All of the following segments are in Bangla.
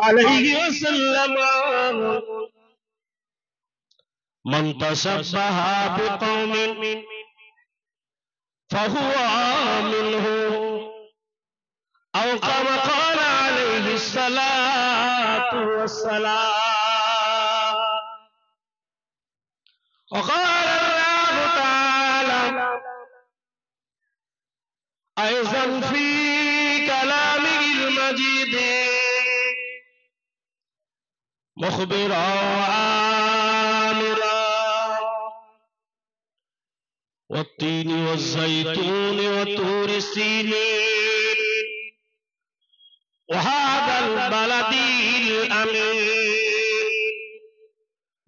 عليه وسلم من تشبه بقوم فهو منه أو كما قال عليه الصلاة والسلام. وقال الله تعالى أيضا في كلامه المجيد مخبرا وآمرا والتين والزيتون وطور سينين وهذا البلد الأمين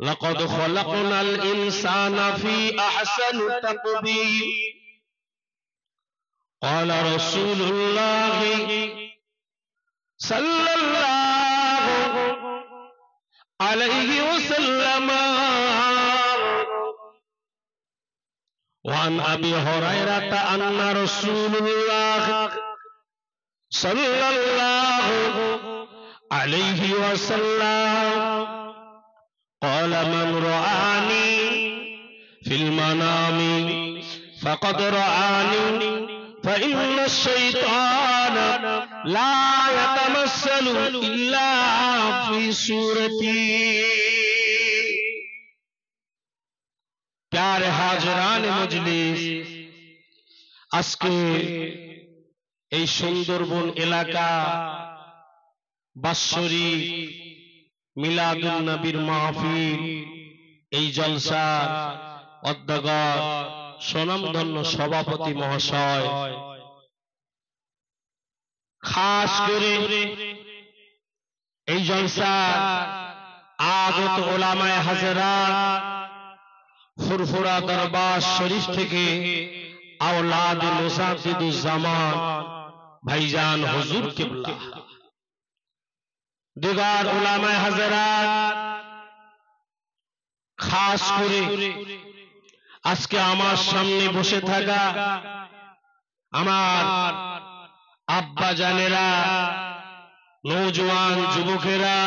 لقد خلقنا الإنسان في أحسن تقويم. قال رسول الله صلى الله عليه وسلم وعن أبي هريرة أن رسول الله صلى الله عليه وسلم قال من رآني في المنام فقد رآني فإن الشيطان لا يتمثل إلا في صورتي. प्यारे हाजरान मजलिस, আজকে এই সুন্দরবন এলাকা বাৎসরিক মিলাদুন নবীর মাহফিল, এই জলসা অধ্যক্ষ স্বনামধন্য সভাপতি মহাশয়, খাস করে এই জলসা আগত ওলামায়ে হাজরাত ফুরফুরা দরবার শরীফ থেকে औलाद मुसाफिदुज़्ज़मान भाईजान हुजूर किबला, दिगार उलामाए हजरात, खास करे আজকে আমার সামনে বসে থাকা আমার আব্বা জানেরা, নওজোয়ান যুবকেরা,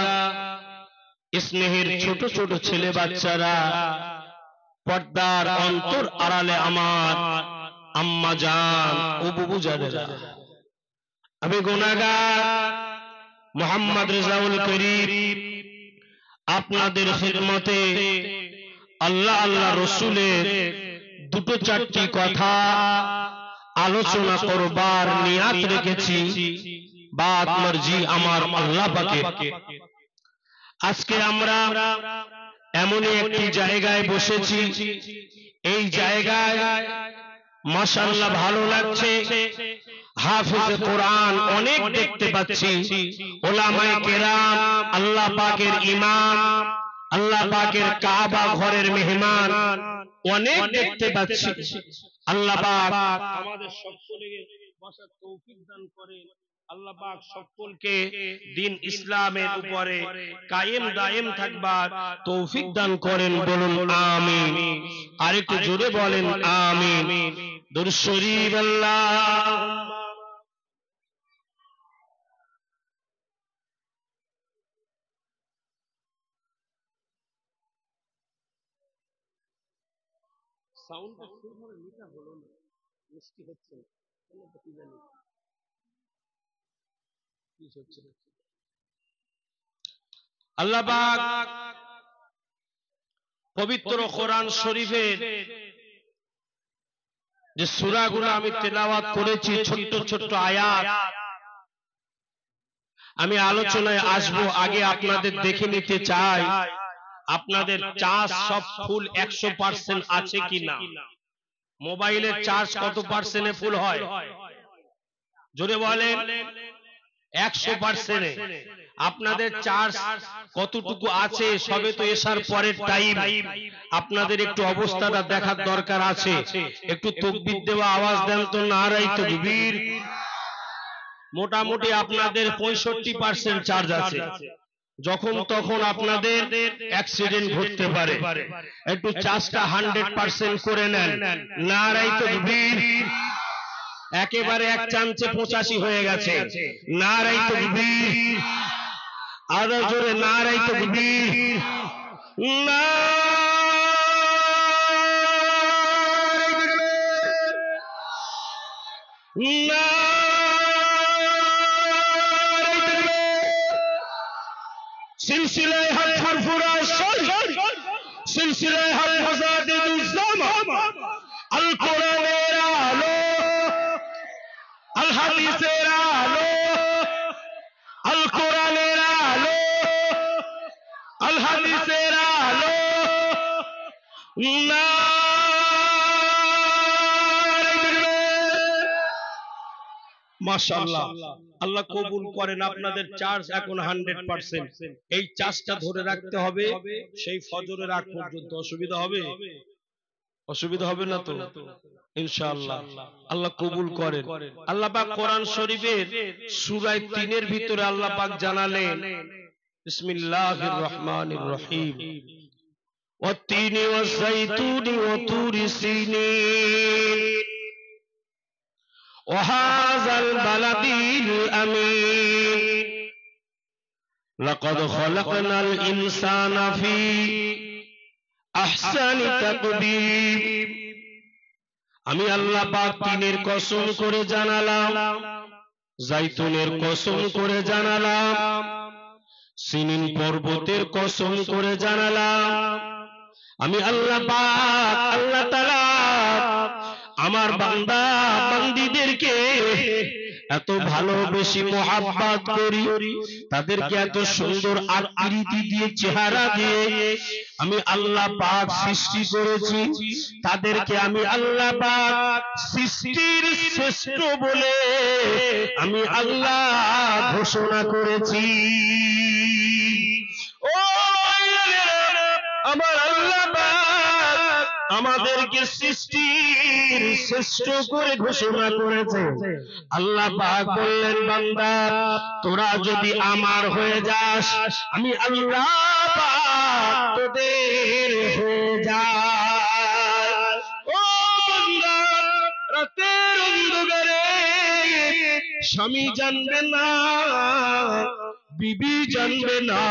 স্নেহের ছোট ছোট ছেলে বাচ্চারা, পর্দার অন্তর আড়ালে আমার আম্মা জান ও বুবু জানেরা, আমি গুনাহগার মোহাম্মদ রেজাউল করিম আপনাদের খিদমতে আল্লাহ আল্লাহ রসুলের দুটো চারটি কথা আলোচনা করবার নিয়াত রেখেছি। বাত মর্জি আমার আল্লাহ পাকের। আজকে আমরা এমনই একটি জায়গায় বসেছি, এই জায়গায় মাশাআল্লাহ ভালো লাগছে, হাফেজ কোরআন অনেক দেখতে পাচ্ছি, ওলামায়ে কেরাম, আল্লাহ পাকের ইমাম, আল্লাহ পাকের কাবা ঘরের মেহমান অনেক দেখতে পাচ্ছি। আল্লাহ পাক আমাদের সকলকে বসার তৌফিক দান করেন। আল্লাহ পাক সকলকে দিন ইসলামের উপরে কায়েম দায়েম থাকবার তৌফিক দান করেন, বলুন আমিন। আর একটু জোরে বলেন আমিন। দুরূদ শরীফ আল্লাহ সাউন্ডটা সুরভাবে মিটা হলো না, মিষ্টি হচ্ছে না, কি জানি কি হচ্ছে না। আল্লাহ পাক পবিত্র কোরআন শরীফের যে সূরাগুলো আমি তেলাওয়াত করেছি, ছোট্ট ছোট্ট আয়াত, আমি আলোচনায় আসব। আগে আপনাদের দেখে নিতে চাই আপনাদের চার্জ সব ফুল 100% আছে কিনা। মোবাইলের চার্জ কত পার্সেন্টে ফুল হয়? জোরে বলেন। 100%। আপনাদের চার্জ কতটুকু আছে? সবে তো এশার পরের টাইম, আপনাদের একটু অবস্থাটা দেখার দরকার আছে। একটু তাকবীর দেওয়া আওয়াজ দেন তো, নারায়ে তাকবীর। মোটামুটি আপনাদের 65% চার্জ আছে। যখন তখন আপনাদের অ্যাক্সিডেন্ট ঘটতে পারে, একটু চার্জটা 100% করে নেন। নারায়ে তাকবীর। একেবারে এক চান্সে 85 হয়ে গেছে। নারায়ে তাকবীর। আরো জোরে নারে তাকবীর, সিলসিলায়ে হক হারফুরা সিলসিলায়ে হক মুজাদ্দিদুজ্জামান আল কোরআনের আলো আল হাদিসের আলো আল কোরআনের আলো আল হাদিসের আলো মাশাআল্লাহ। আল্লাহ কবুল করেন। আপনাদের চার্জ এখন 100%। এই চার্জটা ধরে রাখতে হবে সেই ফজরের আগ পর্যন্ত। অসুবিধা হবে? অসুবিধা হবে না তো ইনশাআল্লাহ। আল্লাহ কবুল করেন। আল্লাহ পাক কোরআন শরীফের সূরা 3 এর ভিতরে আল্লাহ পাক জানালেন বিসমিল্লাহির রহমানির রহিম والتين والزيتون وطور سينين وهذا البلد الأمين لقد خلقنا الإنسان في أحسن تقويم আমি আল্লাহ পাক তিনের কসম করে জানালাম, জাইতুনের কসম করে জানালাম, সিনিন পর্বতের কসম করে জানালাম। আমি আল্লাহ পাক আল্লাহ তাআলা আমার বান্দা বান্দীদেরকে এত ভালোবেসে মোহাব্বত করি, তাদেরকে এত সুন্দর আকৃতি দিয়ে চেহারা দিয়ে আমি আল্লাহ পাক সৃষ্টি করেছি। তাদেরকে আমি আল্লাহ পাক সৃষ্টির শ্রেষ্ঠ বলে আমি আল্লাহ ঘোষণা করেছি। ও আমার আল্লাহ পাক আমাদেরকে সৃষ্টির শ্রেষ্ঠ করে ঘোষণা করেছে। আল্লাহ পাক বললেন, বান্দা তোরা যদি আমার হয়ে যাস আমি আল্লাহ পাক তোদের হয়ে যাই। ও বান্দা, রাতের অন্ধকারে স্বামী জানবে না, বিবি জানবে না,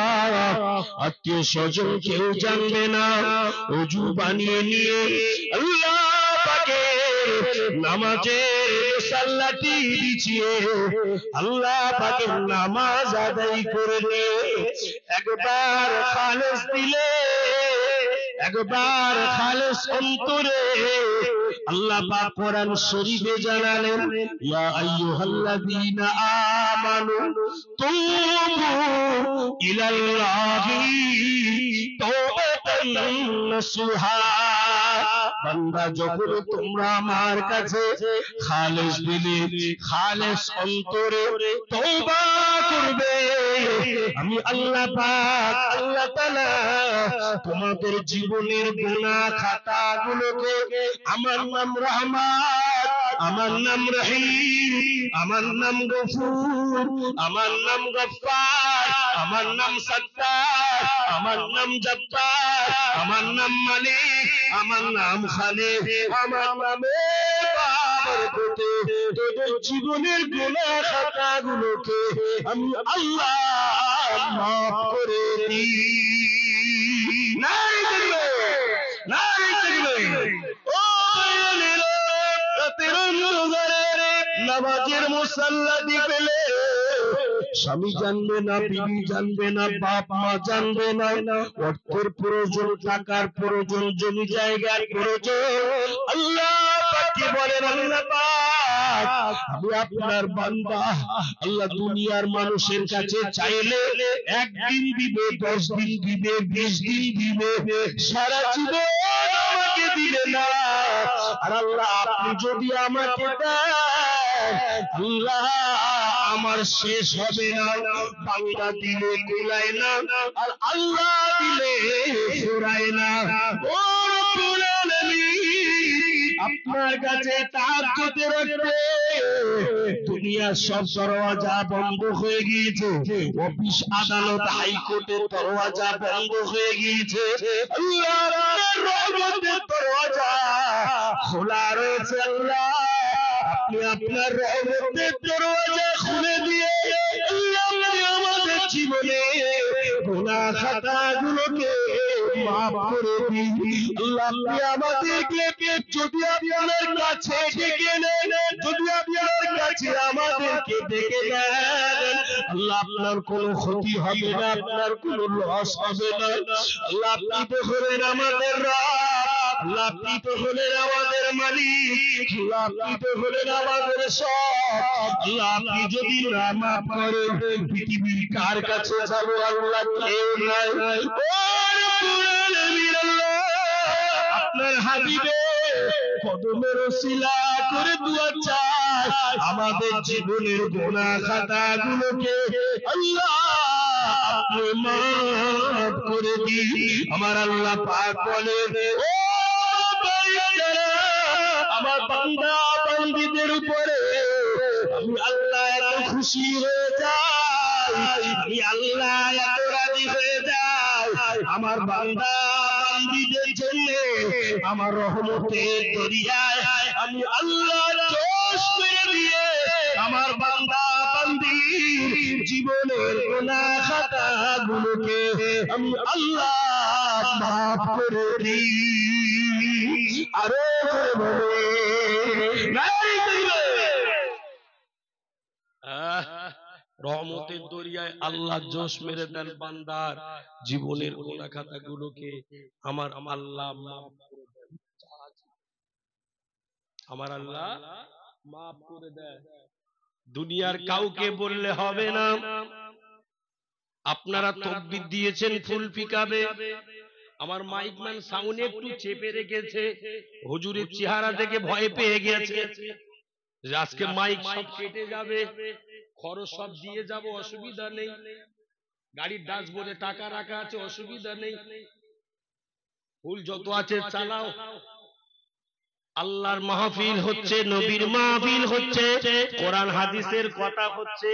আত্মীয় স্বজন কেউ জানবে না। ওযু বানিয়ে নিয়ে আল্লাহ পাকের নামাজের মুসাল্লাটি বিছিয়ে আল্লাহ পাকের নামাজ আদায় করে নিয়ে একবার খালেস দিলে, একবার খালেস অন্তরে আল্লাহ পাক কোরআন শরীফে জানালেন, ইয়া আইয়ুহাল্লাযীনা আমানু তুবু ইলাল্লাহি তাওবাতান নাসুহা। বান্দা যখন তোমরা আমার কাছে খালেস দিলে, খালেস অন্তরে তওবা করবে, আমি আল্লাহ পাক আল্লাহ তাআলা তোমাদের জীবনের গুনাহ খাতাগুলোকে আমার নাম রহমান, আমার নাম রহিম, আমার নাম গফুর, আমার নাম গফফার, আমার নাম সত্তার, আমার নাম জব্বার, আমার নাম মালিক, আমার নাম খালিক, আমার নামে বাবরকতে তোদের জীবনের গুনাহ খাতাগুলোকে আমি আল্লাহ মাফ করে দিই। নারে তাকবীর, নারে তাকবীর। ও রাতের অন্ধকারে নামাজের মুসাল্লাটি পেলে স্বামী জানবে না, বিবি জানবে না, বাপ মা জানবে না, অর্থের প্রয়োজন, টাকার প্রয়োজন, জমি জায়গার প্রয়োজন, আল্লাহ পাককে বলেন, আল্লাহ পাক আমি আপনার বান্দা। আল্লাহ দুনিয়ার মানুষের কাছে চাইলে একদিন দিবে, 10 দিন দিবে, 20 দিন দিবে, সারা জীবন আমাকে দিলে না। আর আল্লাহ আপনি যদি আমাকে দেন আল্লাহ আমার শেষ হবে না। বান্দা দিলে কুলায় না, আর আল্লাহ দিলে ফুরায় না। ও রব্বুল আলামিন, আপনার কাছে তাহাজ্জুদে রাখতে দুনিয়ার সব দরওয়াজা বন্ধ হয়ে গিয়েছে, অফিস আদালত হাইকোর্টের দরওয়াজা বন্ধ হয়ে গিয়েছে, আল্লাহর রহমতের দরওয়াজা খোলা রয়েছে। আল্লাহ আপনি আপনার রহমতের দরওয়াজা খুলে দিয়ে আল্লাহ আমাদের জীবনে গুনাহ খাতাগুলোকে মাফ করে দিন। আল্লাহ আপনি আমাদেরকে যদি আপনার কাছে ডেকে নেন, যদি আপনার কাছে আমাদেরকে ডেকে নেন, আল্লাহ আপনার কোনো ক্ষতি হবে না, আপনার কোনো লস হবে না। আল্লাহ আপনি তো হলেন আমাদের রব, আল্লাহ আপনি তো হলেন আমাদের মালিক, আল্লাহ আপনি তো হলেন আমাদের সব। আল্লাহ আপনি যদি না মাফ করেন পৃথিবীর কার কাছে যাবো? আল্লাহ কেউ নাই। আপনার হাবিবে কদমের ওসিলা করে দুয়া চাই, আমাদের জীবনের গুনাহ খাতাগুলোকে আল্লাহ আপনি মাফ করে দিন। আমার আল্লাহ পাক বলেন, ও বান্দারা, আমার বান্দা বান্দীদের উপরে আমি আল্লাহ এত খুশি হয়ে যাই, আমি আল্লাহ এত রাজি হয়ে যাই, আমার বান্দা বান্দীদের জন্য আমার রহমতের দরিয়ায় আমি আল্লাহ জোশ করে দিয়ে আমার বান্দা বান্দির জীবনের গুনাহ খাতাগুলোকে আমি আল্লাহ মাফ করে দিই। আরে বলে রহমতের দরিয়ায় আল্লাহ জোশ মেরে দেন বান্দার জীবনের গুনাহ খাতাগুলোকে আমার আল্লাহ মাফ করে দেন। আমার আল্লাহ মাফ করে দেন। দুনিয়ার কাউকে বললে হবে না। আপনারা তাকবীর দিয়েছেন ফুল পিকাবে, আমার মাইকম্যান সাউন্ড একটু চেপে রেখেছে, হুজুরের চেহারা দেখে ভয় পেয়ে গেছে যে আজকে মাইক সব কেটে যাবে, খরচ সব দিয়ে যাব, অসুবিধা নেই, গাড়ির ড্যাশবোর্ডে টাকা রাখা আছে, অসুবিধা নেই, ফুল যত আছে চালাও। আল্লাহর মাহফিল হচ্ছে, নবীর মাহফিল হচ্ছে, কোরআন হাদিসের কথা হচ্ছে।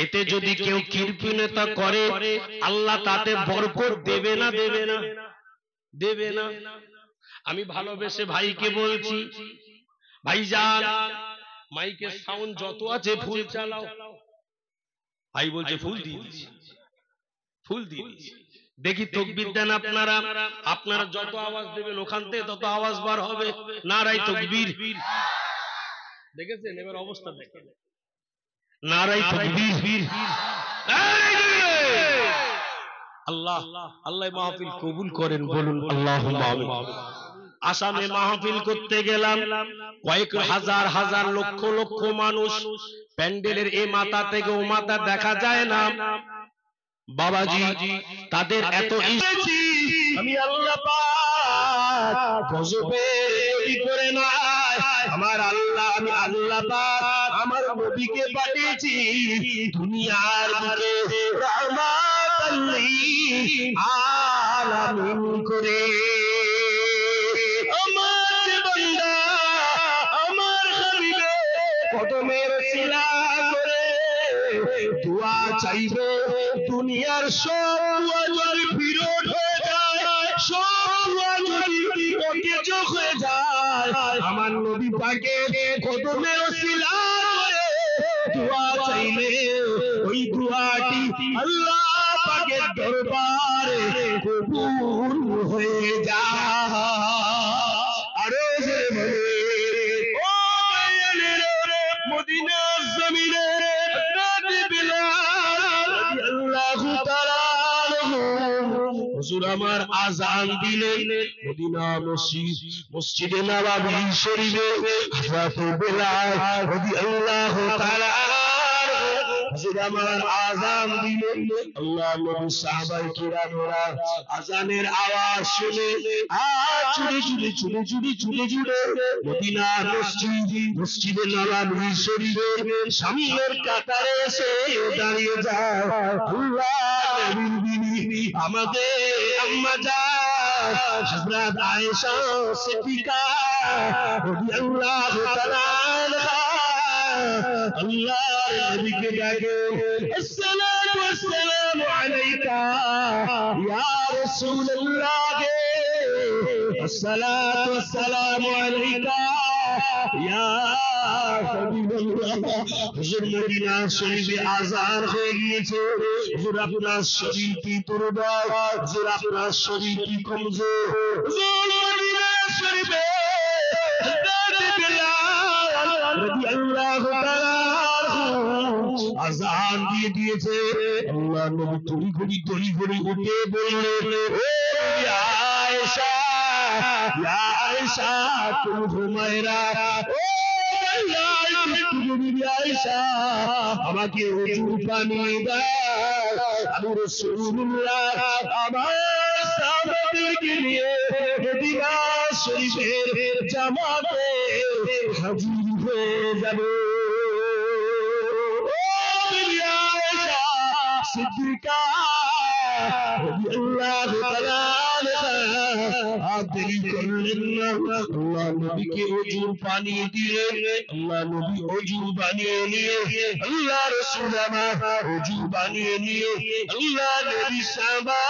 এতে যদি কেউ কৃপণতা করে আল্লাহ তাতে বরকত দেবে না? দেবে না? দেবে না? আমি ভালোবেসে ভাইকে বলছি, ভাইজান মাইকের সাউন্ড যত আছে ফুল চালাও। ভাই বলছে ফুল দিয়ে দিচ্ছি, ফুল দিয়ে দিচ্ছি। দেখি তাকবীর দেন আপনারা, আপনারা যত আওয়াজ দেবেন ওখান থেকে তত আওয়াজ বার হবে। নারায়ে তাকবীর। দেখেছেন এবার অবস্থা দেখেন, নারায়ে তাকবীর। আল্লাহ আল্লাহ মাহফিল কবুল করেন, বলুন আল্লাহুম্মা আমিন। আসামে মাহফিল করতে গেলাম, কয়েক হাজার হাজার লক্ষ লক্ষ মানুষ, প্যান্ডেলের এ মাথা থেকে ও মাথা দেখা যায় না। বাবাজি তাদের এত ইচ্ছি আমি আল্লাহ পাক গজবের নবী করে নাই, আমার আল্লাহ আমি আল্লাহ পাক আমার নবীকে পাঠিয়েছি দুনিয়ার বুকে রাহমাতাল লিল আলামিন করে। আমার বান্দা আমার হাবিবে কদমের ওসিলা করে দোয়া চাইবে, দুনিয়ার সব যদি বিরোধ হয়ে যায়, সব যদি অকেজ হয়ে যায়, আমার নবী পাকের কদমের ওসিলা করে দোয়া চাইলে ওই দোয়াটি আল্লাহ পাকের দরবারে কবুল হয়ে যায়। আরে যে বলে ও মদিনার জমিনে হুজুর আমার আযান দিলেন মদিনা মসজিদে নববী শরীফে হযরত বেলাল রাদিয়াল্লাহু তাআলা হুজুর আমার আযান দিলেন। আল্লাহ নবী সাহাবায়ে কিরামরা আযানের আওয়াজ শুনে চুরি চুরি মদিনা মসজিদে নববী শরীফের সামনের কাতারে এসে দাঁড়িয়ে যায়। আল্লাহ নবীর বিবি আমাদের আম্মা জান হযরত আয়েশা সিদ্দিকা রাদিয়াল্লাহু তাআলা আনহা আল্লাহ নবীকে ডাকে, আসসালাতু ওয়াসসালামু আলাইকা ইয়া রাসূলুল্লাহ, আসসালাতু ওয়াসসালামু আলাইকা ইয়া হাবিবাল্লাহ হুজুর মদিনা শরীফে আযান হয়ে গিয়েছে হুজুর আপনার শরীর কি দুর্বল হুজুর আপনার শরীর কি কমজোর হুজুর মদিনা শরীফে আযান দিয়ে দিয়েছে আল্লাহ নবী তড়ি ঘড়ি উঠে বললেন ও আয়েশা ইয়া আয়েশা তুমি হুমায়রা ও আয়েশা আমাকে ওযুর পানি দাও আমি রাসূলুল্লাহ আমার সাহাবাদেরকে নিয়ে মদিনা শরীফের জামাতে হাজির হয়ে যাব সিদ্দিকা রাদিয়াল্লাহু তাআলা দেরি করলেন না আল্লাহ নবীকে ওযুর পানি দিলেন আল্লাহ নবী ওযু বানিয়ে নিয়ে আল্লাহ রাসূল আমার ওযু বানিয়ে নিয়ে আল্লাহ নবী সাহাবা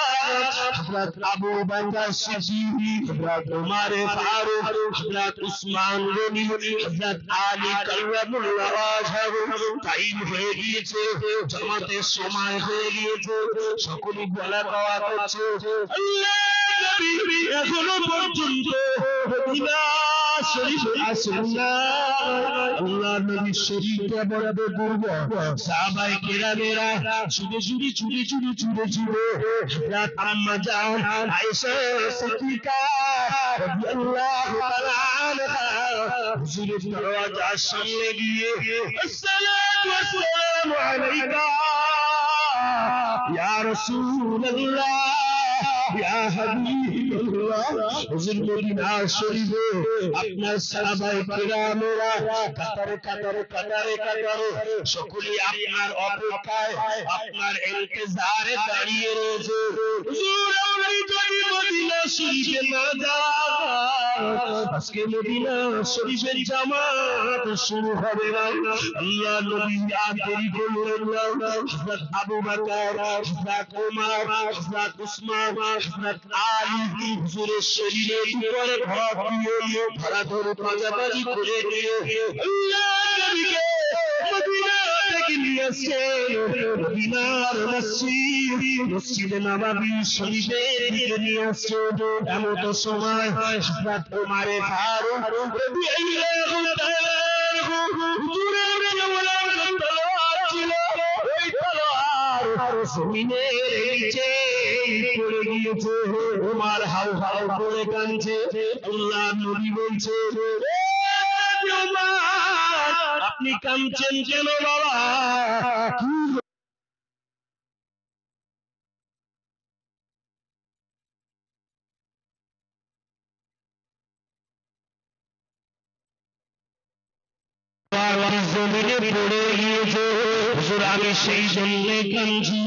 হযরত আবু বকর সিদ্দিক হযরত ওমর ফারুক হযরত উসমান গনি হযরত আলী কাররামুল্লাহ ওয়াজহু টাইম হয়ে গিয়েছে জামাতের সময় হয়ে গিয়েছে সকলে বলা কওয়া করছে আল্লাহ নবী এখনো পর্যন্ত মদিনা শরীফে আসেন না আল্লাহ নবী শরীফে বড় দুর্বল সাহাবায়ে কেরামেরা ছুটে হযরত আম্মা জান আয়েশা সিদ্দিকা রাদিয়াল্লাহু তাআলা আনহা হুজুরের দরওয়াজার সামনে গিয়ে আসসালাতু ওয়াসসালামু আলাইকা ইয়া রাসূলুল্লাহ ইয়া হাবিবাল্লাহ হুজুর মদিনা শরীফে আপনার সাহাবায়ে কেরামেরা কাতারে সকলে আপনার অপেক্ষায় আপনার ইন্তজারে দাঁড়িয়ে রয়েছে হুজুর আপনি যদি মদিনা শরীফে না যান আজকে মদিনা শরীফের জামাত শুরু হবে না আল্লাহ নবী আর দেরি করলেন না হযরত আবু বকর হযরত ওমর হযরত উসমান হযরত আলী হুজুরের শরীরের উপরে হাত দিয়ে ধরাধরি পাজাবাজি করে দিয়ে আল্লাহ নবীকে মদিনা থেকে নিয়ে আসেন মদিনার মসজিদে নববী শরীফের দিকে নিয়ে আসেন এমন সময় হযরত ওমর ফারুক রাদিয়াল্লাহু তাআলা হুজুরের জওয়ান তলোয়ার ছিল ওই তলোয়ার জমিনের নিচে পড়ে গিয়েছে ওমর হাউ করে কাঁদছে আল্লাহ নবী বলছে আপনি কাঁদছেন কেন বাবা জমিনে পড়ে গিয়েছে হুজুর আমি সেই জন্য কাঁদছি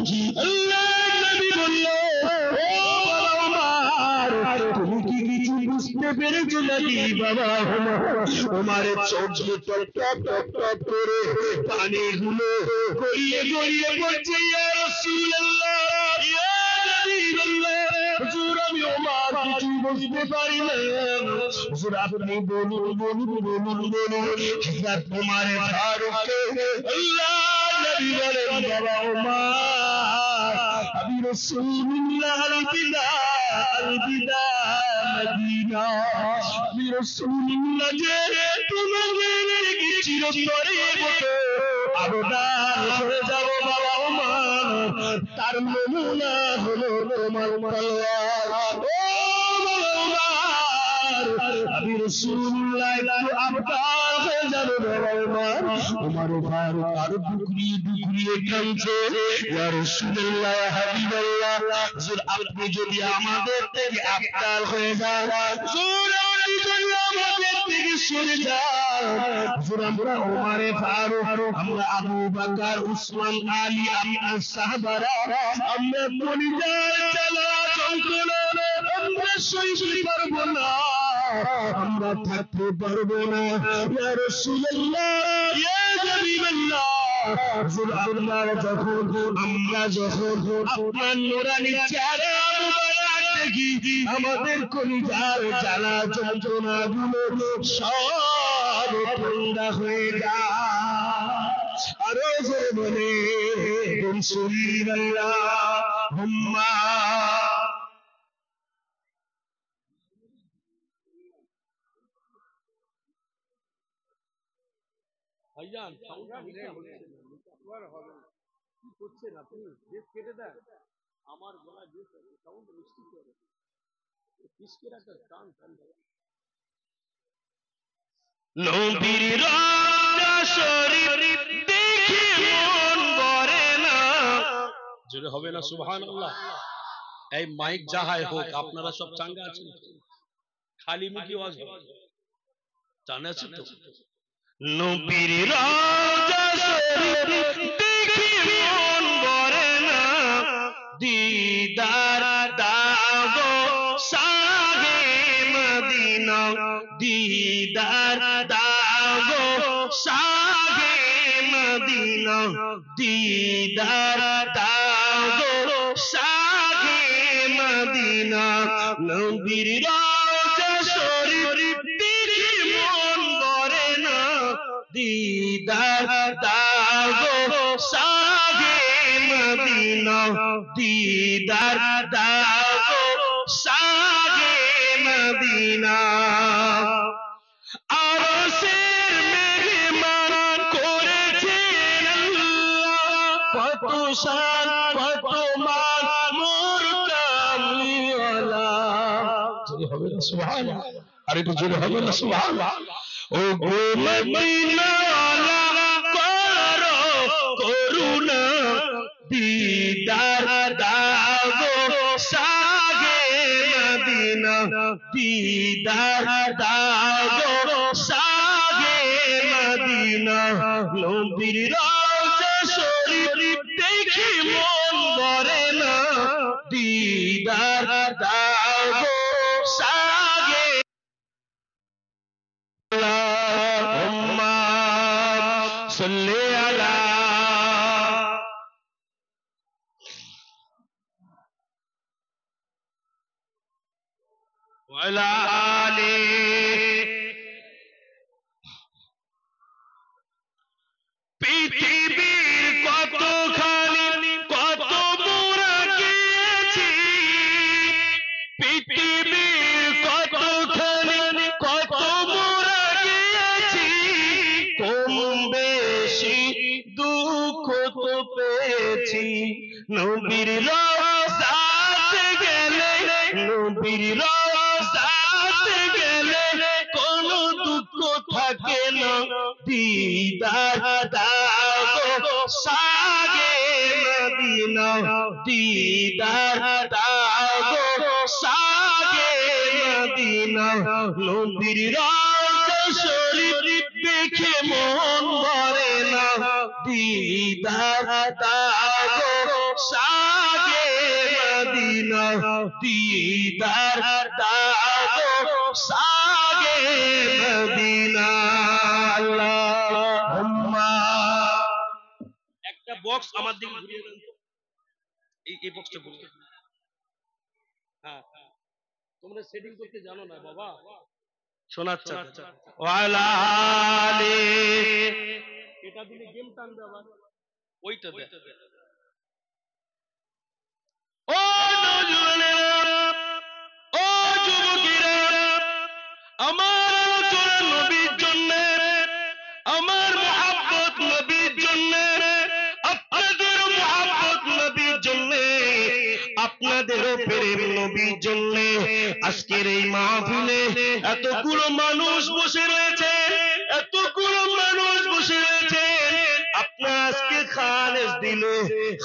আল্লাহ নবী বলল তুমি কি কিছু বুঝতে পেরেছো নাকি বাবা ওমর চোখ টপ করে পানিগুলো গড়িয়ে পড়ছে ইয়া রাসূলুল্লাহ ইয়া নবীল্লাহ হুজুর আমি ওমর কিছু বুঝতে পারি না হুজুর আপনি বলুন হযরত ওমর ফারুককে আল্লাহ নবী বলেন বাবা ওমর আমি রাসূলুল্লাহ আলবিদা মদিনা আমি রাসূলুল্লাহ যে তোমাদের চিরতরে মতো আবদার হয়ে যাব বাবা ওমর তার নমুনা হলো তোমার তলোয়ার ও আমি রাসূলুল্লাহ আবদার হয়ে যাব বাবা ওমর ওমর ফারুক আর ডুকরিয়ে কাঁদছে ইয়া রাসূলুল্লাহ হাবিবাল্লাহ হুজুর আপনি যদি আমাদের থেকে আবদার হয়ে যান হুজুর আপনি যদি আমাদের থেকে সরে যান হুজুর আমরা ওমর ফারুক আমরা আবু বকর উসমান আলী আমরা সাহাবারা আমরা কলিজার জ্বালা যন্ত্রণা আমরা সইতে পারবো না আমরা থাকতে পারবো না ইয়া রাসূলুল্লাহ ইয়া হাবিবাল্লাহ হুজুর আমরা যখন আপনার নূরানি চেহারা মুবারক দেখি আমাদের কলিজার জ্বালা যন্ত্রণাগুলো সব ঠান্ডা হয়ে যায়। আরো জোরে বলে সুবহানাল্লাহুম্মা। ভাইজান সাউন্ডটা নিচে হচ্ছে না, একবার হবে না। কি করছেন আপনি? বেশ কেটে দেন। আমার গলা বেশ সাউন্ড মিষ্টি করে। কিসকের একটা টান টান। নবীর রওজা শরীফ দেখে মন ভরে না। জোরে হবে না সুবহানাল্লাহ। এই মাইক যাহাই হোক, আপনারা সব চাঙ্গা আছেন? খালি মুখে আওয়াজ হবে, জানা আছে তো? নবীর রওজা শরীফ দেখে মন ভরে না, দিদার দাও শাহে মদিনা, দিদার দাও শাহে মদিনা, দিদার দাও শাহে মদিনা। নবীর রওজা শরীফ দেখে মন ভরে না, দিদার দাও শাহে মদিনা, দিদার দাও শাহে মদিনা। আরশের মেহমান করেছেন আল্লাহ, কত শান কত মান মোর কামলিওয়ালা। জোরে হবে না সুবহানাল্লাহ? আর একটু জোরে হবে না সুবহানাল্লাহ? ও গো মদিনাওয়ালা করো করুণা, দিদার দাও শাহে মদিনা, দিদার দাও শাহে মদিনা। নবীর রওজা শরীফ দেখে মন ভরে না, দিদার দাও শাহে। আল্লাহুম্মা সাল্লি আলা ওয়া আলা আলি। পৃথিবীর কতখানি কত মোরা গিয়েছি, পৃথিবীর কতখানি কত মোরা গিয়েছি, কম বেশি দুঃখ তো পেয়েছি। নবীর রওজাতে গেলে, নবীর রওজাতে গেলে কোনো দুঃখ থাকে না, দিদার দাও শাহে মদিনা, দিদার দাও শাহে মদিনা। নবীর রওজা শরীফ দেখে মন ভরে না, দিদার দাও শাহে মদিনা, দিদার দাও শাহে মদিনা। আল্লাহুম্মা। একটা বক্স আমার দিকে ঘুরিয়ে দেন তো, এই বক্সটা ঘুরিয়ে। হ্যাঁ, তোমরা সেটিং করতে জানো না বাবা, শোনাচ্ছা। ওয়ালা আলি। এটা দিলে গেম টানবে আবার, ওইটা দে। ও নওজওয়ানেরা, ও যুবকেরা, আমার আলোচনা নবীর জন্য, আমার মুহাব্বত নবীর জন্য, আপনাদের মুহাব্বত নবীর জন্য, আপনাদেরও প্রেম নবীর জন্য। আজকের এই মাহফিলে এতগুলো মানুষ বসে রয়েছে, এতগুলো মানুষ বসে রয়েছে, আপনার আজকে খালেস দিলে,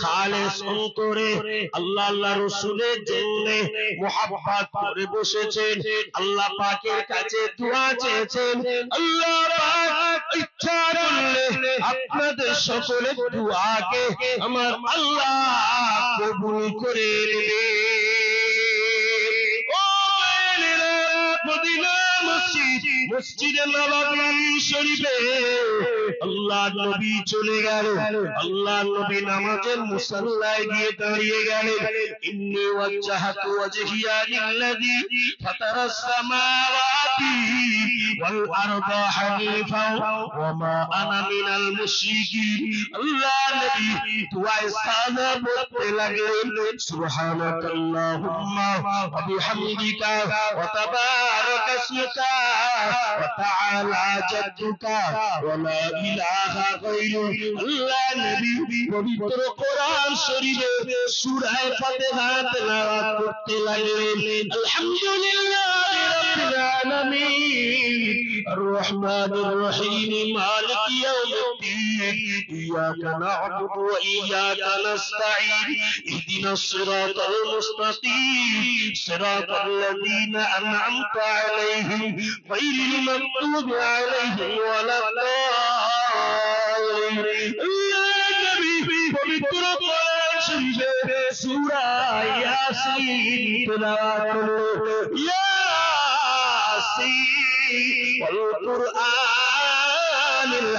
খালেস অন্তরে আল্লাহ আল্লাহ রাসূলের জন্য মুহাব্বত করে বসেছেন, আল্লাহ পাকের কাছে দোয়া চেয়েছেন। আল্লাহ পাক ইচ্ছা করলে আপনাদের সকলের দোয়াকে আমার আল্লাহ কবুল করে নেবে। ও মদিনা মসজিদ মসজিদে নববী শরীফে আল্লাহর নবী চলে গেল। আল্লাহর নবী নামাজের মুসাল্লায় গিয়ে দাঁড়িয়ে গেলেন। ইন্নী ওয়াজ্জাহতু ওয়াজহিয়া লিল্লাযী ফাতারাস সামাওয়াতি ওয়াল আরদা হানিফাও ওয়া মা আনা মিনাল মুশরিকিন। আল্লাহর নবী দুআয়ে সানা পড়তে লাগলেন, সুবহানাকাল্লাহুম্মা ওয়া বিহামদিকা ওয়া তাবারাকা ইসমুকা ওয়া তাআলা জাদ্দুকা ওয়া লা ইলাহা গায়রুক। আল্লাহর নবী পবিত্র কোরআন শরীফে সূরা ফাতিহা তেলাওয়াত করতে লাগলেন। আলহামদুলিল্লাহি রাব্বিল আলামিন আর রহমানির রহিম মালিকি ইয়াউমিদ্দিন ইয়্যাকা না'বুদু ওয়া ইয়্যাকা নাস্তাঈন ইহদিনাস সিরাতাল মুস্তাকিম সিরাতাল লাযীনা আন'আমতা আলাইহিম গায়রিল মাগদুবি আলাইহিম ওয়ালাদ-দাল্লিন। পবিত্র কোরআন শরীফে সূরা ইয়াসিন তেলাওয়াত করলো। ইয়াসিন ওয়াল কুরআনিল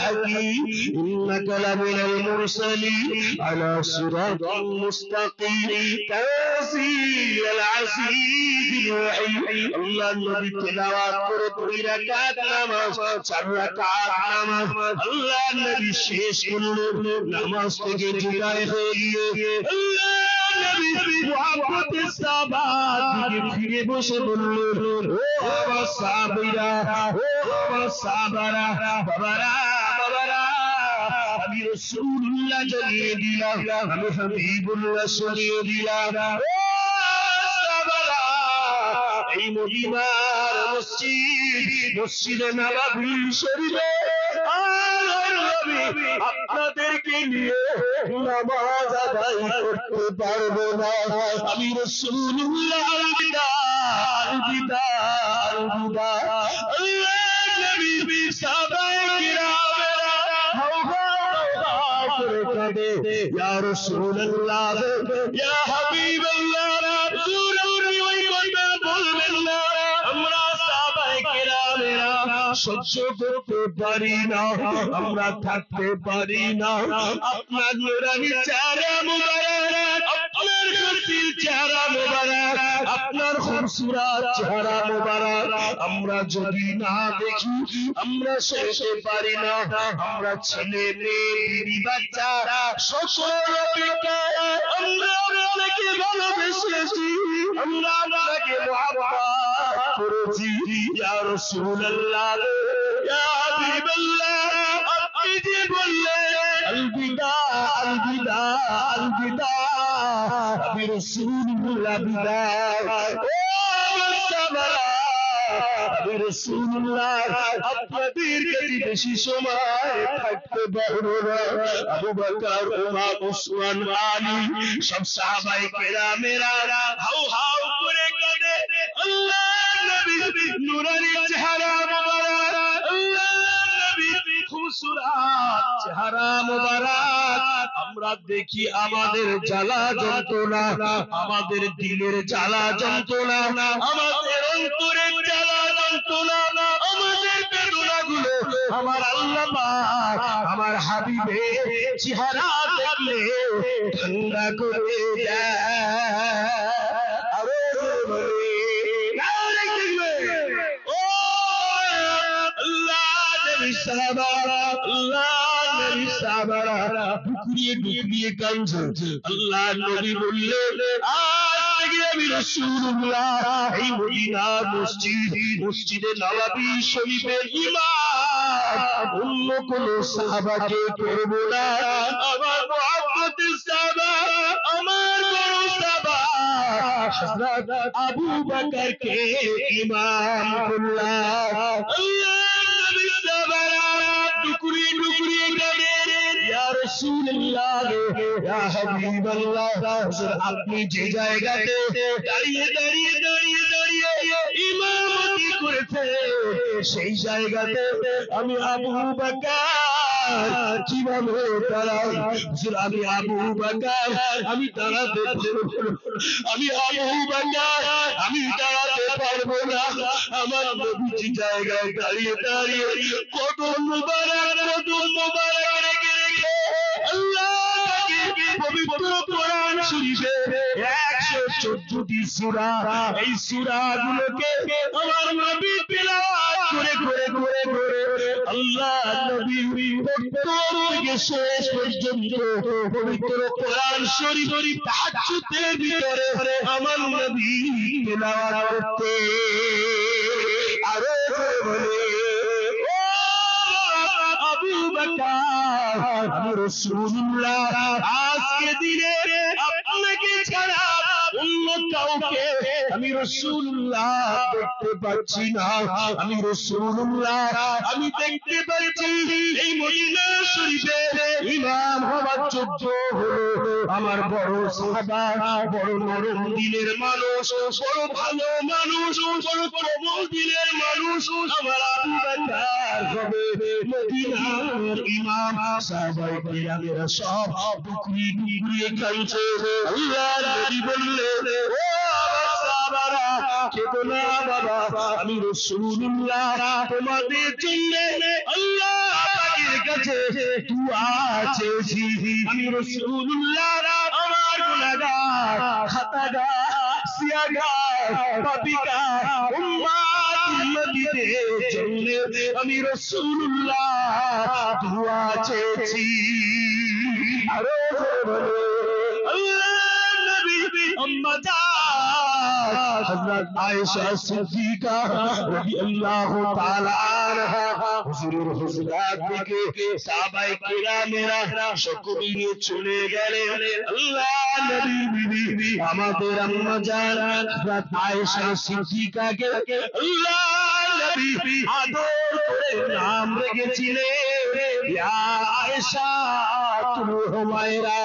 হাকীম ইন্নাকা লামিনাল মুরসালিন আলা সিরাতিন মুস্তাকিম তানসীলাল আজিজির রহিম। আল্লাহর নবী তেলাওয়াত করে 2 রাকাত নামাজ, 4 রাকাত নামাজ আল্লাহর নবী শেষ করলেন। নামাজ থেকে বিদায় হয়ে গিয়ে আল্লাহর নবী মুহাব্বতের সাহাবাত দিকে ফিরে বসে বললেন, ও আমার সাহাবীরা, ও আমার সাহাবারা, বাবারা বাবারা, আমি রাসূলুল্লাহ জানিয়ে দিলাম, আমি হাবিবুল্লাহ জানিয়ে দিলাম, ও সাহাবারা, এই মদিনার মসজিদে নববী শরীফে আপনাদেরকে নিয়ে নামাজ আদায় করতে পারবো না। আমি রাসূলুল্লাহ নবী সাহাবায়ে কিরামেরা করে কাঁদে, ইয়া রাসূলুল্লাহ, ইয়া হাবিবাল্লাহ, রাসূলুল্লাহ ওই কথা বলবেন না, আমরা সাহাবায়ে কিরামেরা সহ্য করতে পারি না, আমরা থাকতে পারি না। আপনার নূরানি চেহারা মুবারক, আপনার হাসির চেহারা মুবারক, আপনার খুবসুরত চেহারা মুবারক আমরা যদি না দেখি আমরা সইতে পারি না। আমরা ছেলে মেয়ে বিবি বাচ্চা সকল অপেক্ষায় আমরা আপনাকে ভালোবেসেছি, আমরা আপনাকে মহব্বত করেছি। ইয়া রাসূলুল্লাহ, ইয়া হাবিবাল্লাহ, আপনি যে বললেন আলবিদা আলবিদা আলবিদা, আমি রাসূলুল্লাহ বিদায়, ও সাহাবারা, আমি রাসূলুল্লাহ আপনাদের কাছে বেশি সময় থাকতে পারবো না। আবু বকর, ওমর, উসমান, আলী সব সাহাবায়ে কেরামেরা হাউ হাউ করে কাঁদে। আল্লাহর নবী নূরানি চেহারা মুবারক, আল্লাহর নবী খুবসুরত চেহারা মুবারক আমরা দেখি, আমাদের জ্বালা যন্ত্রণা, আমাদের দিলের জ্বালা যন্ত্রণা, আমাদের অন্তরের জ্বালা যন্ত্রণা, আমাদের বেদনাগুলো আমার আল্লাহ পাক আমার হাবিবের চেহারা দেখলে ঠান্ডা করে দেয়। আরো বলে ও আল্লাহ নবী সাহাবারা, আল্লাহ নবী সাহাবারা ডুকরিয়ে ডুকরিয়ে কাঁদছে। আল্লাহ নবী বললেন, আজ থেকে আমি রাসূলুল্লাহ এই মদিনার মসজিদে নববী শরীফের ইমাম, অন্য কোন সাহাবাকে করব না। আমার মুহাব্বতের সাহাবা, আমার বড় সাহাবা হযরত আবু বকরকে ইমাম করলাম। আল্লাহর নবী সাহাবারা টুকরিয়ে টুকরিয়ে কাঁদেন, ইয়া রাসূলুল্লাহ, ইয়া হাবিবাল্লাহ, আপনি যে জায়গাতে দাঁড়িয়ে দাঁড়িয়ে দাঁড়িয়ে দাঁড়িয়ে ইমামতি করেছে সেই জায়গাতে আমি আবু বকর কিভাবে দাঁড়াই? হুজুর আমি আবু বকর, আমি দাঁড়াতে পারবো না। আমি আবু বকর, আমি দাঁড়াতে পারবো না। আমার নবীজি জায়গায় দাঁড়িয়ে দাঁড়িয়ে কদম মোবারক রেখে রেখে আল্লাহ তাকে পবিত্র কোরআন শরীফের 114টি সূরা, এই সূরাগুলোকে আমার নবী তিলাওয়াত করে করে করে করে আল্লাহ নবী প্রথম থেকে শেষ পর্যন্ত পবিত্র কোরআন শরীফ তাহাজ্জুদের ভিতরে আমার নবী তিলাওয়াত করতে। আরো বলে আবু বকর, আমি রাসূলুল্লাহ আজকে দিনে আপনাকে ছাড়া অন্য কাউকে আমি রাসূলুল্লাহ দেখতে পাচ্ছি না। আমি রাসূলুল্লাহ আমি দেখতে পাচ্ছি এই মদিনা শরীফে ইমাম হওয়ার যোগ্য হলো আমার বড় সাহাবা, বড় নরম দিলের মানুষ, বড় ভালো মানুষ, বড় কোমল দিলের মানুষ আমার আবু বকর হবে মদিনার ইমাম। সাহাবায়ে কেরামেরা সব বুকরি বুকরিয়ে কাঁদছে। আল্লাহ নবী বললেন, ও সাহাবারা কেঁদো না বাবা, আমি রাসূলুল্লাহ তোমাদের জন্য আল্লাহ পাকের কাছে দুআ চেয়েছি। আমি রাসূলুল্লাহ আমার গুনাহগার, খাতাগার, সিয়াগার, পাপিকার উম্মত উম্মতীদের জন্য আমি রাসূলুল্লাহ দুআ চেয়েছি। আরো বলে আল্লাহ নবী আম্মা জান হযরত আয়েশা সিদ্দিকা রাদিয়াল্লাহু তাআলা আনহা হুজুরের হুজরাত থেকে সাহাবায়ে কেরামেরা সকলে নিয়ে চলে গেলেন। আল্লাহ নবী বিবি আমাদের আম্মা জান হযরত আয়েশা সিদ্দিকাকে আল্লাহ নবী আদর করে নাম রেখেছিলেন ইয়া আয়েশা তুল হুমায়রা।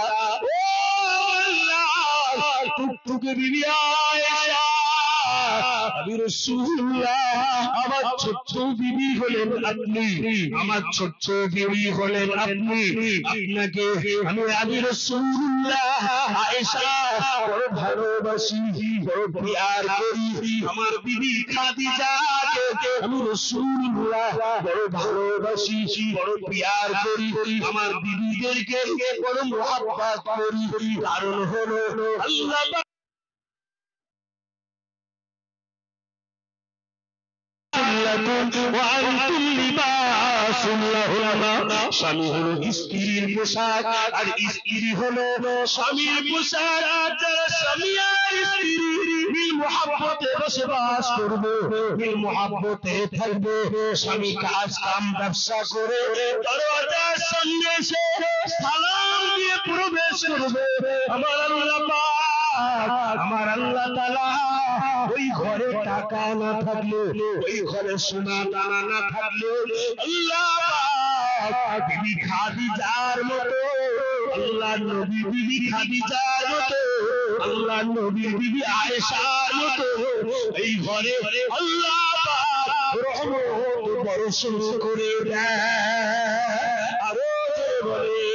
ও আল্লাহ টুকটুকে বিবি আয়েশা, আমি রাসূলুল্লাহ আমার ছোট্ট বিবি হলেন আপনি, আমার ছোট্ট বিবি হলেন আপনি। আপনাকে আমি রাসূলুল্লাহ আয়েশা বড় ভালোবাসি, বড় প্যার করি। আমার বিবি খাদিজাকে আমি রাসূলুল্লাহ বড় ভালোবাসি, বড় প্যার করি। আমার বিবিদেরকে বড় মহব্বত করি। কারণ হলো আল্লাহ وأنتم لباس لهن। স্বামী হলো স্ত্রীর পোশাক আর স্ত্রী হলো স্বামীর পোশাক। যারা স্বামী আর স্ত্রী মিল মুহাব্বতে বসবাস করবে, মিল মুহাব্বতে থাকবে, স্বামী কাজ কাম ব্যবসা করে দরওয়াজার সামনে এসে সালাম দিয়ে প্রবেশ করবে, আমার আল্লাহ পাক, আমার আল্লাহ তাআলা ওই ঘরে টাকা না থাকলে, ওই ঘরে সোনা দানা না থাকলে আল্লাহ পাক বিবি খাদিজার মতো, আল্লাহ নবী বিবি খাদিজার মতো, আল্লাহ নবী বিবি আয়েশার মতো এই ঘরে আল্লাহ পাক রহমত বর্ষণ করে দেয়। আরো বলে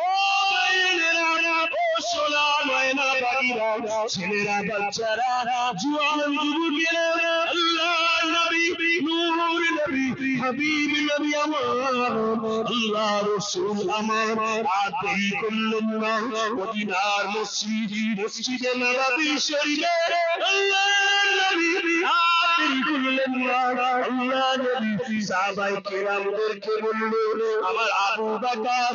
ও মায়েরা, ও সোনা ময়না বাগিরা, ছেলেরা বাচ্চারা জুয়ান যুবকেরা, আল্লাহ নবী নূর নবী হাবিব নবী আমার, আল্লাহ রাসূল আমার আর দেরি করলেন না। মদিনার মসজিদে নববী শরীফে আল্লাহ নবী আর দেরি করলেন না। আল্লাহ নবী সাহাবায়ে কেরামদেরকে বললেন, আমার আবু বকর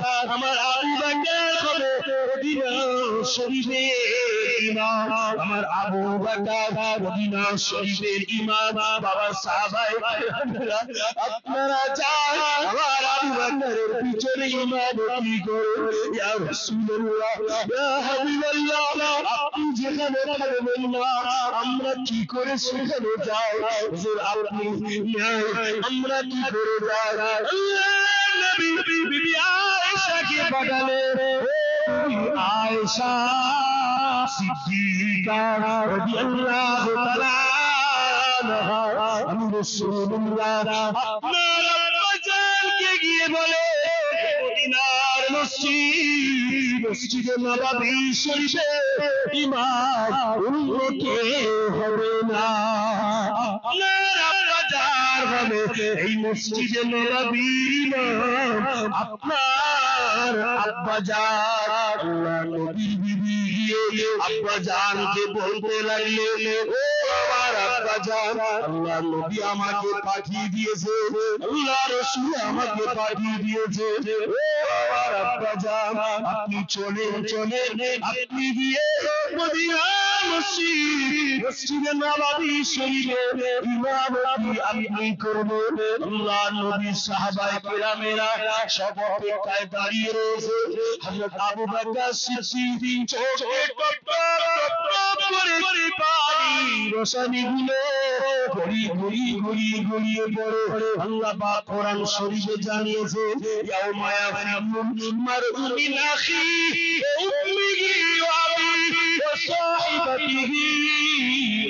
হবে মদিনা শরীফের ইমাম, আমার আবু বকর মদিনা শরীফের ইমাম। বাবা সাহাবায়ে কেরামরা আপনারা যান আমার আবু বকরের পিছনে ইমামতি করুন। ইয়া রাসূলুল্লাহ, ইয়া হাবিবাল্লাহ, আপনি যেখানে থাকবেন না আমরা কি করে সেখানে যাই? হুজুর আপনি নাই, আমরা কি করে যাই? আল্লাহ নবী বিবি আয়েশাকে পাঠালেন, আয়েশা সিদ্দিকা রাদিয়াল্লাহু তাআলা আনহা, আমি রাসূলুল্লাহ আপনার আব্বা জানকে গিয়ে বলে মসজিদে নববী শরীফে ইমাম অন্য কেউ হবে না। আপনার আব্বাজান হবে এই মসজিদে নববীর ইমাম। আপনার আব্বাজান আল্লাহ নবীর বিবি আব্বাজানকে বলতে লাগলেন, ও আমার আব্বাজান, আল্লাহ নবী আমাকে পাঠিয়ে দিয়েছে, আল্লাহ রাসূল আমাকে পাঠিয়ে দিয়েছে, ও আমার আব্বাজান, আপনি চলেন আপনি গিয়ে মদিনা মসজিদে নববী শরীফে ইমামতি আপনি করবেন। আল্লাহ নবী সাহাবায়ে কেরামেরা সব অপেক্ষায় দাঁড়িয়ে রয়েছে। হযরত আবু বকর সিদ্দিক চোখে টপ টপ করে পানি রসানিগুলো গড়িয়ে পড়ে। আল্লাহ পাক কোরআন শরীফে জানিয়েছে, ইয়াউমা ইয়াফিরুল মারউ মিন আখিহি ওয়া উম্মিহি ওয়া আবিহি ওয়া সাহিবাতিহি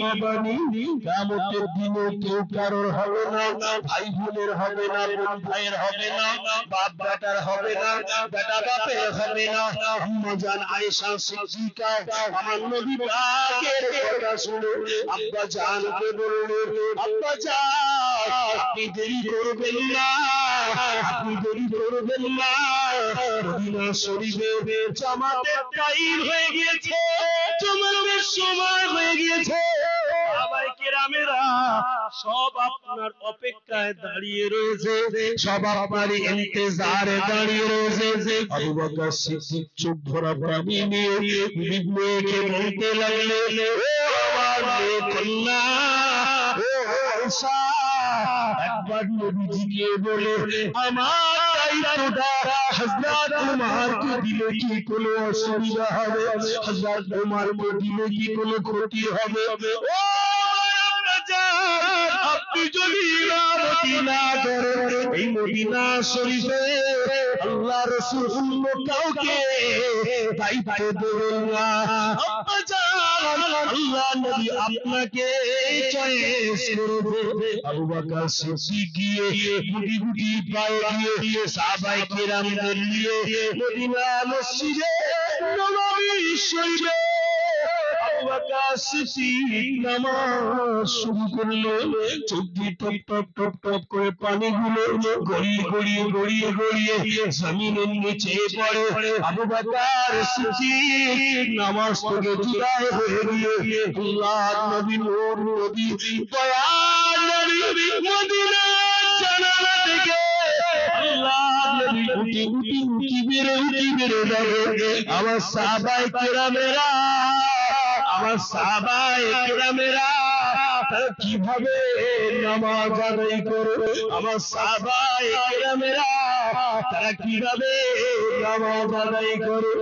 ওয়া বানিহি। কিয়ামতের দিনে কেউ কারোর হবে না, ভাই বোনের হবে না, বোন ভাইয়ের হবে না, বাপ বেটার হবে না, বেটা বাপের হবে না। আম্মা জান আয়েশা সিদ্দিকা আমার নবী পাকের কথা শুনে আব্বা জানকে বললেন, আব্বা জান আপনি দেরি করবেন না, মদিনা শরীফে জামাতের টাইম হয়ে গিয়েছে, জামাতের সময় হয়ে গিয়েছে। সাহাবায়ে কেরামেরা সব আপনার অপেক্ষায় দাঁড়িয়ে রয়েছে, সব আপনার ইন্তজারে দাঁড়িয়ে রয়েছে। আবু বকর সিদ্দিক চোখ ভরা পানি নিয়ে মেয়েকে বলতে লাগলেন, ও আমার মেয়ে কন্যা, ও আয়েশা, একবার নবীজিকে বলে আমার দায়িত্বটা হযরত ওমরকে দিলে কি কোনো অসুবিধা হবে? হযরত ওমরকে দিলে কি কোনো ক্ষতি হবে? ও আপনি যদি ইমামতি না করেন এই মদিনা শরীফে আল্লাহ রাসূল অন্য কাউকে দায়িত্ব দেবেন না। আল্লাহ নবী আপনাকে চয়েস করেছে। আবু বকর সিদ্দিক গিয়ে গুটি পায়ে গিয়ে সাহাবায়ে কেরামদের নিয়ে মদিনা মসজিদে নববী শরীফে আবু বকর সিদ্দিক নামাজ শুরু করলেন। চোখ দিয়ে টপ করে পানিগুলো গড়িয়ে জমিনের নিচে পড়ে। আবু বকর সিদ্দিক নামাজ থেকে বিদায় হয়ে গিয়ে আল্লাহর নবী নূর নবী দয়াল নবী মদিনার জানালা থেকে আল্লাহর নবী উঠি বেরে যাবে। আমার সাহাবায়ে কেরামেরা তারা কিভাবে নামাজ আদায় করে, আমার সাহাবায়ে কেরামেরা তারা কিভাবে নামাজ আদায় করে।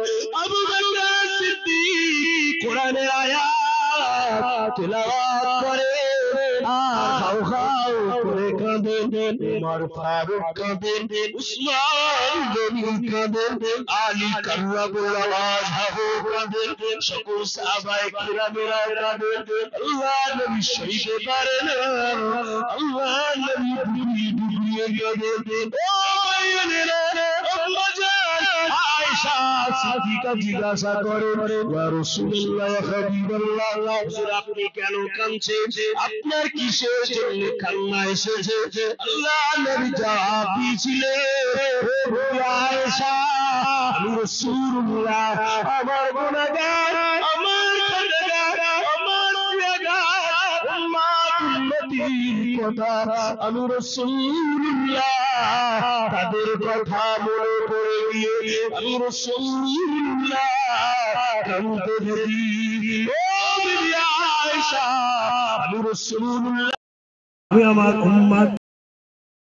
আবু বকর সিদ্দিক কোরআনের আয়াত তেলাওয়াত করে আর খাও করে কাঁদেন। উমর ফারুক কাঁদেন, উসমান গনি কাঁদেন, আলী কার্রামুল্লাহ ওয়াজহু কাঁদেন, সকল সাহাবায়ে কেরামেরা কাঁদেন। আল্লাহ নবী সইতে পারে না, আল্লাহ নবী ডুবিয়ে কাঁদেন। ও ভাইয়েরা, আম্মা জান আয়েশা সিদ্দিকা জিজ্ঞাসা করেন, ইয়া রাসূলুল্লাহ ইয়া হাবিবাল্লাহ, হুজুর আপনি কেন কাঁদছেন? আপনার কিসের জন্য কান্না এসেছে? আল্লাহ নবী জবাব দিয়েছিলেন, ও আয়েশা, আমি রাসূলুল্লাহ আমার গুনাহগার, আমার গুনাহগার, আমার গুনাহগার উম্মতির কথা আমি রাসূলুল্লাহ তাদের কথা মনে পড়ে গিয়ে আমি রাসূলুল্লাহ কাঁদতে থাকি। ও বিবি আয়েশা, আমি রাসূলুল্লাহ, আমি আমার উম্মত